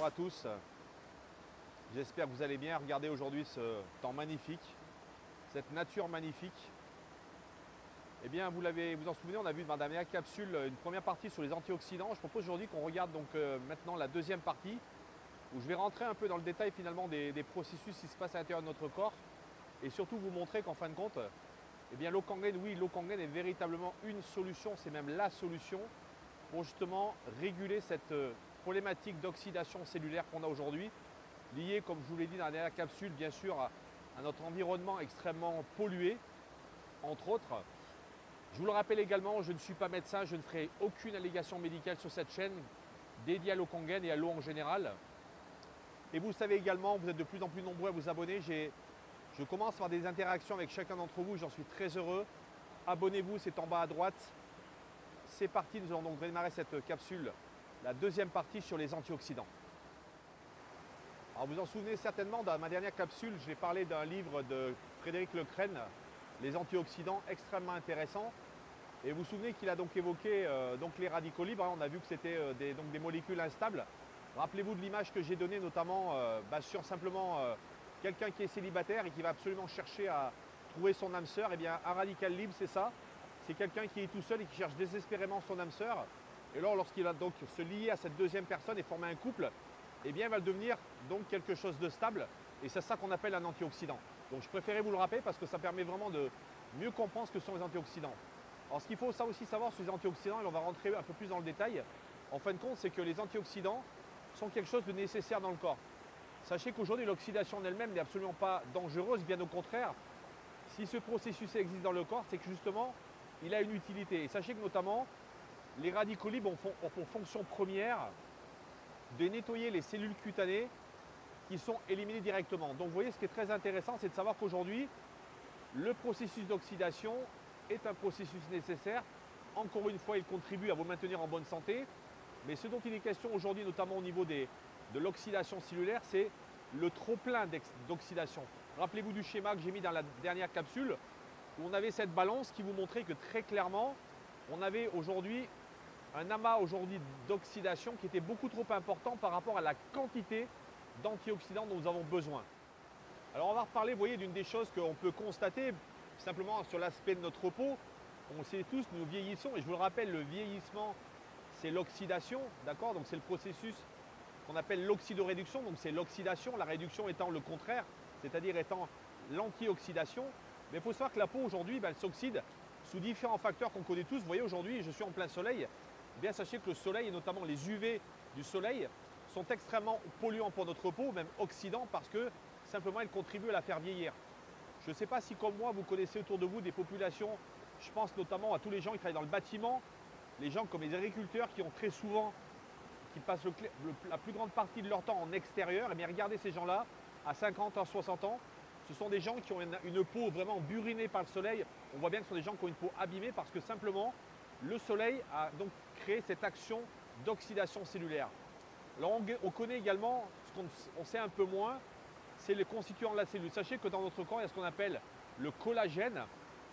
bonjour à tous. J'espère que vous allez bien. Regardez aujourd'hui ce temps magnifique, cette nature magnifique. Eh bien, vous en souvenez, on a vu dans la dernière capsule une première partie sur les antioxydants. Je propose aujourd'hui qu'on regarde donc maintenant la deuxième partie où je vais rentrer un peu dans le détail finalement des processus qui se passent à l'intérieur de notre corps et surtout vous montrer qu'en fin de compte, eh bien, l'eau Kangen, oui, l'eau Kangen est véritablement une solution, c'est même la solution pour justement réguler cette problématique d'oxydation cellulaire qu'on a aujourd'hui, liée, comme je vous l'ai dit dans la dernière capsule, bien sûr, à notre environnement extrêmement pollué, entre autres. Je vous le rappelle également, je ne suis pas médecin, je ne ferai aucune allégation médicale sur cette chaîne dédiée à l'eau Kangen et à l'eau en général. Et vous le savez également, vous êtes de plus en plus nombreux à vous abonner. Je commence par des interactions avec chacun d'entre vous, j'en suis très heureux. Abonnez-vous, c'est en bas à droite. C'est parti, nous allons donc démarrer cette capsule, la deuxième partie sur les antioxydants. Alors vous en souvenez certainement, dans ma dernière capsule, j'ai parlé d'un livre de Frédéric Lecresne, Les antioxydants, extrêmement intéressant. Et vous vous souvenez qu'il a donc évoqué donc les radicaux libres, hein, on a vu que c'était des molécules instables. Rappelez-vous de l'image que j'ai donnée notamment sur simplement quelqu'un qui est célibataire et qui va absolument chercher à trouver son âme sœur. Eh bien, un radical libre, c'est ça. C'est quelqu'un qui est tout seul et qui cherche désespérément son âme sœur. Et alors, lorsqu'il va donc se lier à cette deuxième personne et former un couple, eh bien, il va devenir donc quelque chose de stable. Et c'est ça qu'on appelle un antioxydant. Donc, je préférais vous le rappeler parce que ça permet vraiment de mieux comprendre ce que sont les antioxydants. Alors, ce qu'il faut aussi savoir sur les antioxydants, et on va rentrer un peu plus dans le détail, en fin de compte, c'est que les antioxydants sont quelque chose de nécessaire dans le corps. Sachez qu'aujourd'hui, l'oxydation en elle-même n'est absolument pas dangereuse, bien au contraire. Si ce processus existe dans le corps, c'est que justement, il a une utilité. Et sachez que notamment, les radicaux libres ont pour fonction première de nettoyer les cellules cutanées qui sont éliminées directement. Donc vous voyez, ce qui est très intéressant, c'est de savoir qu'aujourd'hui, le processus d'oxydation est un processus nécessaire. Encore une fois, il contribue à vous maintenir en bonne santé. Mais ce dont il est question aujourd'hui, notamment au niveau de l'oxydation cellulaire, c'est le trop-plein d'oxydation. Rappelez-vous du schéma que j'ai mis dans la dernière capsule, où on avait cette balance qui vous montrait que très clairement, on avait aujourd'hui un amas d'oxydation qui était beaucoup trop important par rapport à la quantité d'antioxydants dont nous avons besoin. Alors on va reparler, vous voyez, d'une des choses qu'on peut constater simplement sur l'aspect de notre peau. On le sait tous, nous vieillissons, et je vous le rappelle, le vieillissement, c'est l'oxydation, d'accord? Donc c'est le processus qu'on appelle l'oxydoréduction, donc c'est l'oxydation, la réduction étant le contraire, c'est-à-dire étant l'antioxydation. Mais il faut savoir que la peau aujourd'hui, elle s'oxyde sous différents facteurs qu'on connaît tous. Vous voyez, aujourd'hui, je suis en plein soleil. Eh bien, sachez que le soleil, et notamment les UV du soleil, sont extrêmement polluants pour notre peau, même oxydants, parce que simplement, ils contribuent à la faire vieillir. Je ne sais pas si, comme moi, vous connaissez autour de vous des populations, je pense notamment à tous les gens qui travaillent dans le bâtiment, les gens comme les agriculteurs qui ont très souvent, qui passent la plus grande partie de leur temps en extérieur. Et bien regardez ces gens-là, à 50 ans, 60 ans, ce sont des gens qui ont une peau vraiment burinée par le soleil. On voit bien que ce sont des gens qui ont une peau abîmée parce que simplement, le soleil a donc créé cette action d'oxydation cellulaire. Alors on connaît également, ce qu'on sait un peu moins, c'est les constituants de la cellule. Sachez que dans notre corps, il y a ce qu'on appelle le collagène.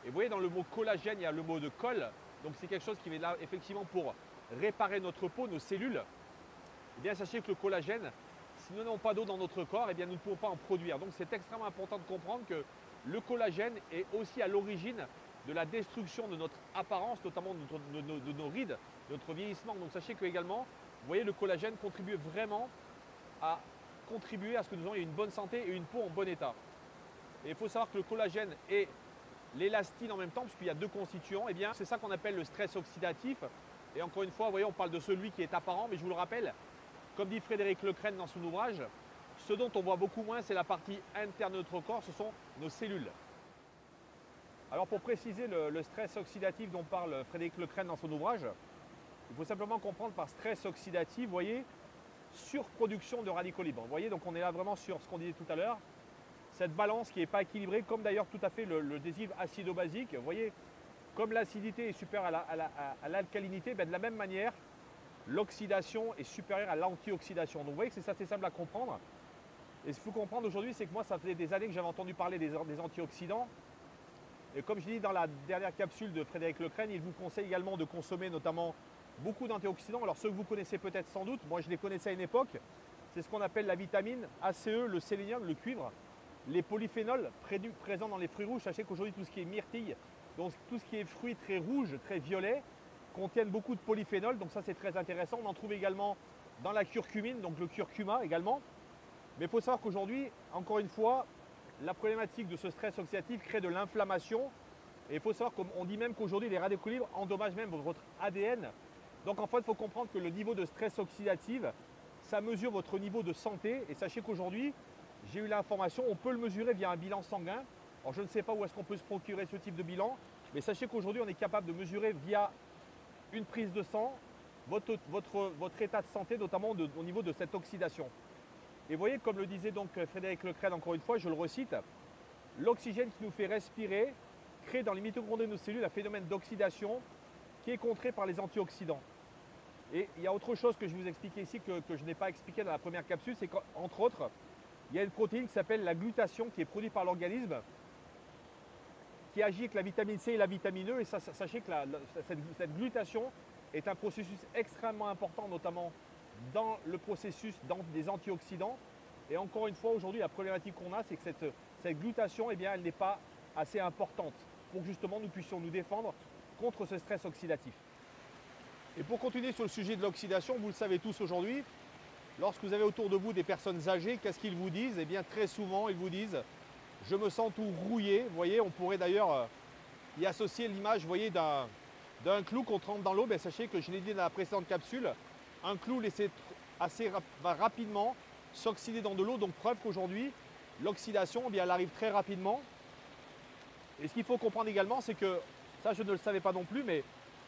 Et vous voyez, dans le mot collagène, il y a le mot de colle. Donc c'est quelque chose qui est là effectivement pour réparer notre peau, nos cellules. Eh bien sachez que le collagène, si nous n'avons pas d'eau dans notre corps, eh bien nous ne pouvons pas en produire. Donc c'est extrêmement important de comprendre que le collagène est aussi à l'origine de la destruction de notre apparence, notamment de nos rides, de notre vieillissement. Donc sachez que également, vous voyez, le collagène contribue vraiment à contribuer à ce que nous ayons une bonne santé et une peau en bon état. Et il faut savoir que le collagène est l'élastine en même temps, puisqu'il y a deux constituants, eh bien c'est ça qu'on appelle le stress oxydatif. Et encore une fois, vous voyez, on parle de celui qui est apparent, mais je vous le rappelle, comme dit Frédéric Lecresne dans son ouvrage, ce dont on voit beaucoup moins, c'est la partie interne de notre corps, ce sont nos cellules. Alors pour préciser le stress oxydatif dont parle Frédéric Lecresne dans son ouvrage, il faut simplement comprendre par stress oxydatif, vous voyez, surproduction de radicaux libres. Vous voyez, donc on est là vraiment sur ce qu'on disait tout à l'heure, cette balance qui n'est pas équilibrée, comme d'ailleurs tout à fait le déséquilibre acido-basique. Vous voyez, comme l'acidité est supérieure à l'alcalinité, de la même manière, l'oxydation est supérieure à l'antioxydation. Donc vous voyez que c'est assez simple à comprendre. Et ce qu'il faut comprendre aujourd'hui, c'est que moi, ça faisait des années que j'avais entendu parler des antioxydants. Et comme je dis dans la dernière capsule de Frédéric Lecresne, il vous conseille également de consommer notamment beaucoup d'antioxydants. Alors ceux que vous connaissez peut-être sans doute, moi je les connaissais à une époque, c'est ce qu'on appelle la vitamine ACE, le sélénium, le cuivre, les polyphénols présents dans les fruits rouges. Sachez qu'aujourd'hui, tout ce qui est myrtille, donc tout ce qui est fruits très rouges, très violets, contiennent beaucoup de polyphénols. Donc ça, c'est très intéressant. On en trouve également dans la curcumine, donc le curcuma également. Mais il faut savoir qu'aujourd'hui, encore une fois, la problématique de ce stress oxydatif crée de l'inflammation. Et il faut savoir qu'on dit même qu'aujourd'hui, les radicaux libres endommagent même votre ADN. Donc en fait, il faut comprendre que le niveau de stress oxydatif, ça mesure votre niveau de santé. Et sachez qu'aujourd'hui, j'ai eu l'information, on peut le mesurer via un bilan sanguin. Alors je ne sais pas où est-ce qu'on peut se procurer ce type de bilan, mais sachez qu'aujourd'hui, on est capable de mesurer via une prise de sang votre état de santé, notamment au niveau de cette oxydation. Et vous voyez, comme le disait donc Frédéric Leclerc, encore une fois, je le recite, l'oxygène qui nous fait respirer crée dans les mitochondries de nos cellules un phénomène d'oxydation qui est contré par les antioxydants. Et il y a autre chose que je vais vous expliquer ici que je n'ai pas expliqué dans la première capsule, c'est qu'entre autres, il y a une protéine qui s'appelle la glutation qui est produite par l'organisme, qui agit avec la vitamine C et la vitamine E. Et sachez que cette glutation est un processus extrêmement important, notamment dans le processus des antioxydants. Et encore une fois, aujourd'hui, la problématique qu'on a, c'est que cette glutation, eh bien, elle n'est pas assez importante pour que justement nous puissions nous défendre contre ce stress oxydatif. Et pour continuer sur le sujet de l'oxydation, vous le savez tous aujourd'hui, lorsque vous avez autour de vous des personnes âgées, qu'est-ce qu'ils vous disent? Eh bien, très souvent, ils vous disent « je me sens tout rouillé ». Vous voyez, on pourrait d'ailleurs y associer l'image, vous voyez, d'un clou qu'on trempe dans l'eau. Ben, sachez que je l'ai dit dans la précédente capsule, un clou va rapidement s'oxyder dans de l'eau. Donc, preuve qu'aujourd'hui, l'oxydation, eh bien, elle arrive très rapidement. Et ce qu'il faut comprendre également, c'est que, ça je ne le savais pas non plus, mais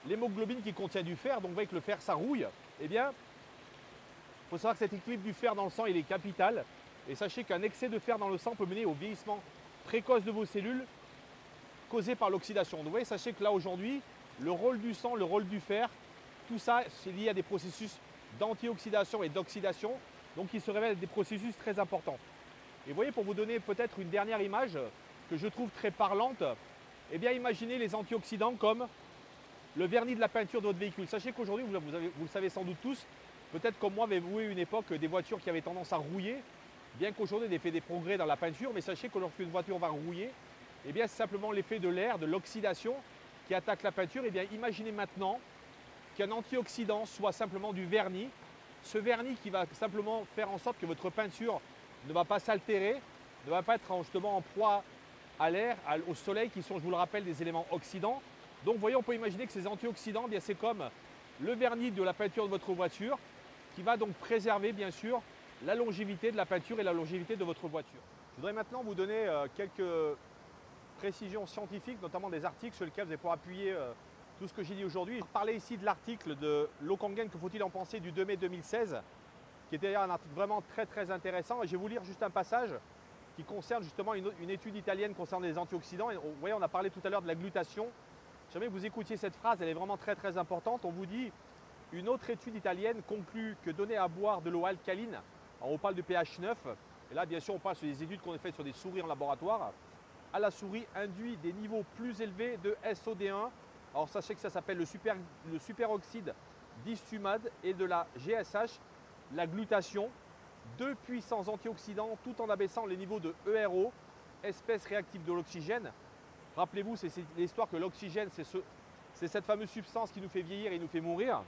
l'hémoglobine qui contient du fer, donc vous voyez que le fer ça rouille, eh bien, il faut savoir que cet équilibre du fer dans le sang, il est capital. Et sachez qu'un excès de fer dans le sang peut mener au vieillissement précoce de vos cellules causé par l'oxydation. Donc vous voyez, sachez que là aujourd'hui, le rôle du sang, le rôle du fer, tout ça, c'est lié à des processus d'antioxydation et d'oxydation, donc qui se révèlent des processus très importants. Et vous voyez, pour vous donner peut-être une dernière image que je trouve très parlante, eh bien imaginez les antioxydants comme le vernis de la peinture de votre véhicule. Sachez qu'aujourd'hui, vous le savez sans doute tous, peut-être comme moi, avez-vous eu une époque des voitures qui avaient tendance à rouiller, bien qu'aujourd'hui on ait fait des progrès dans la peinture, mais sachez que lorsqu'une voiture va rouiller, eh bien c'est simplement l'effet de l'air, de l'oxydation qui attaque la peinture. Eh bien imaginez maintenant qu'un antioxydant soit simplement du vernis, ce vernis qui va simplement faire en sorte que votre peinture ne va pas s'altérer, ne va pas être justement en proie à l'air, au soleil, qui sont, je vous le rappelle, des éléments oxydants. Donc vous voyez, on peut imaginer que ces antioxydants, eh bien c'est comme le vernis de la peinture de votre voiture, qui va donc préserver bien sûr la longévité de la peinture et la longévité de votre voiture. Je voudrais maintenant vous donner quelques précisions scientifiques, notamment des articles sur lesquels vous allez pouvoir appuyer tout ce que j'ai dit aujourd'hui. Je parlais ici de l'article de Lokongen, que faut-il en penser, du 2 mai 2016, qui était d'ailleurs un article vraiment très intéressant. Et je vais vous lire juste un passage qui concerne justement une étude italienne concernant les antioxydants. Et vous voyez, on a parlé tout à l'heure de la glutation. Jamais vous écoutiez cette phrase, elle est vraiment très importante. On vous dit, une autre étude italienne conclut que donner à boire de l'eau alcaline, alors on parle de pH 9, et là bien sûr on parle sur des études qu'on a faites sur des souris en laboratoire, à la souris induit des niveaux plus élevés de SOD1. Alors sachez que ça s'appelle le superoxyde d'istumade, et de la GSH, la glutation, deux puissants antioxydants, tout en abaissant les niveaux de ERO, espèce réactive de l'oxygène. Rappelez-vous, c'est l'histoire que l'oxygène, c'est cette fameuse substance qui nous fait vieillir et nous fait mourir.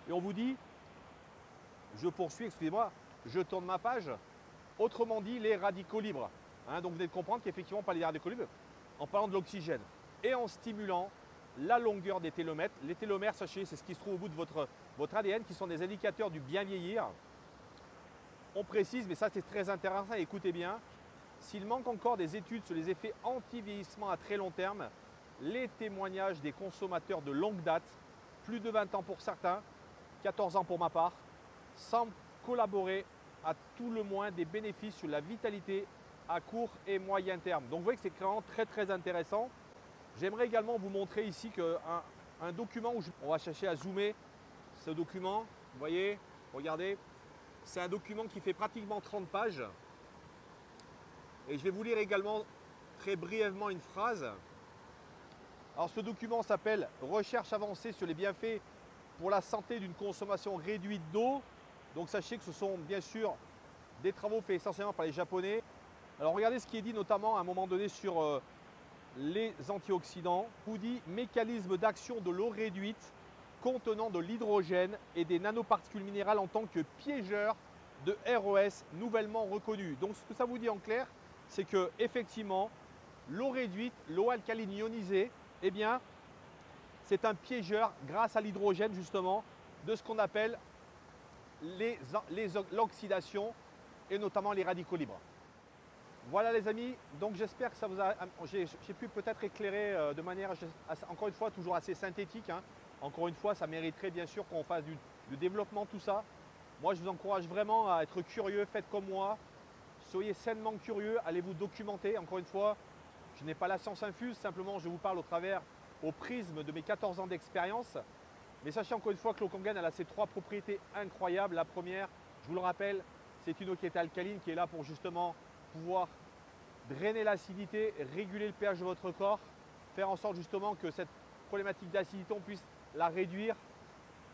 Et on vous dit, je poursuis, excusez-moi, je tourne ma page, autrement dit les radicaux libres. Donc vous venez de comprendre qu'effectivement on parle des radicaux libres en parlant de l'oxygène et en stimulant la longueur des télomères. Les télomères, sachez, c'est ce qui se trouve au bout de votre ADN, qui sont des indicateurs du bien vieillir. On précise, mais ça c'est très intéressant, écoutez bien, s'il manque encore des études sur les effets anti-vieillissement à très long terme, les témoignages des consommateurs de longue date, plus de 20 ans pour certains, 14 ans pour ma part, semblent collaborer à tout le moins des bénéfices sur la vitalité à court et moyen terme. Donc vous voyez que c'est vraiment très intéressant. J'aimerais également vous montrer ici un document où on va chercher à zoomer ce document. Vous voyez, regardez, c'est un document qui fait pratiquement 30 pages. Et je vais vous lire également très brièvement une phrase. Alors ce document s'appelle « Recherche avancée sur les bienfaits pour la santé d'une consommation réduite d'eau Donc sachez que ce sont bien sûr des travaux faits essentiellement par les Japonais. Alors regardez ce qui est dit notamment à un moment donné sur les antioxydants. Vous dit mécanisme d'action de l'eau réduite contenant de l'hydrogène et des nanoparticules minérales en tant que piégeur de ROS nouvellement reconnu. Donc ce que ça vous dit en clair, c'est que effectivement l'eau réduite, l'eau alcaline ionisée, eh bien c'est un piégeur grâce à l'hydrogène justement de ce qu'on appelle l'oxydation et notamment les radicaux libres. Voilà les amis, donc j'espère que ça vous a, j'ai pu peut-être éclairer de manière, encore une fois, toujours assez synthétique. Hein. Encore une fois, ça mériterait bien sûr qu'on fasse du développement, tout ça. Moi, je vous encourage vraiment à être curieux, faites comme moi. Soyez sainement curieux, allez vous documenter. Encore une fois, je n'ai pas la science infuse, simplement je vous parle au prisme de mes 14 ans d'expérience. Mais sachez encore une fois que l'eau Kangen, elle a ces 3 propriétés incroyables. La première, je vous le rappelle, c'est une eau qui est alcaline, qui est là pour justement pouvoir drainer l'acidité, réguler le pH de votre corps, faire en sorte justement que cette problématique d'acidité, on puisse la réduire.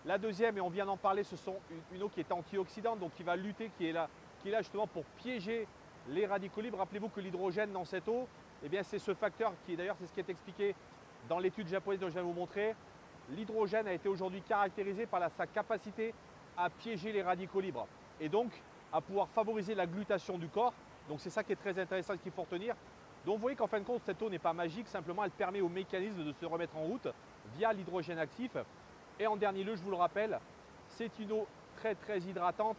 La deuxième, et on vient d'en parler, ce sont une eau qui est antioxydante, donc qui va lutter, qui est là justement pour piéger les radicaux libres. Rappelez-vous que l'hydrogène dans cette eau, eh bien c'est ce facteur qui est d'ailleurs, c'est ce qui est expliqué dans l'étude japonaise dont je viens de vous montrer. L'hydrogène a été aujourd'hui caractérisé par sa capacité à piéger les radicaux libres et donc à pouvoir favoriser la glutation du corps. Donc c'est ça qui est très intéressant et qu'il faut retenir. Donc vous voyez qu'en fin de compte, cette eau n'est pas magique, simplement elle permet au mécanisme de se remettre en route via l'hydrogène actif. Et en dernier lieu, je vous le rappelle, c'est une eau très hydratante.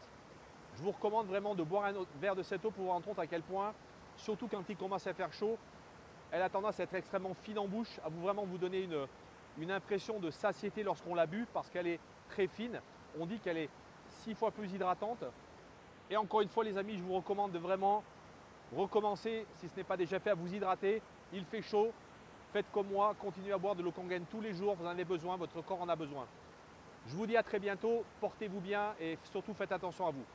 Je vous recommande vraiment de boire un verre de cette eau pour vous rendre compte à quel point, surtout quand il commence à faire chaud, elle a tendance à être extrêmement fine en bouche, à vraiment vous donner une impression de satiété lorsqu'on l'a bu parce qu'elle est très fine. On dit qu'elle est 6 fois plus hydratante. Et encore une fois les amis, je vous recommande de vraiment recommencer, si ce n'est pas déjà fait, à vous hydrater. Il fait chaud, faites comme moi, continuez à boire de l'eau Kangen tous les jours, vous en avez besoin, votre corps en a besoin. Je vous dis à très bientôt, portez-vous bien et surtout faites attention à vous.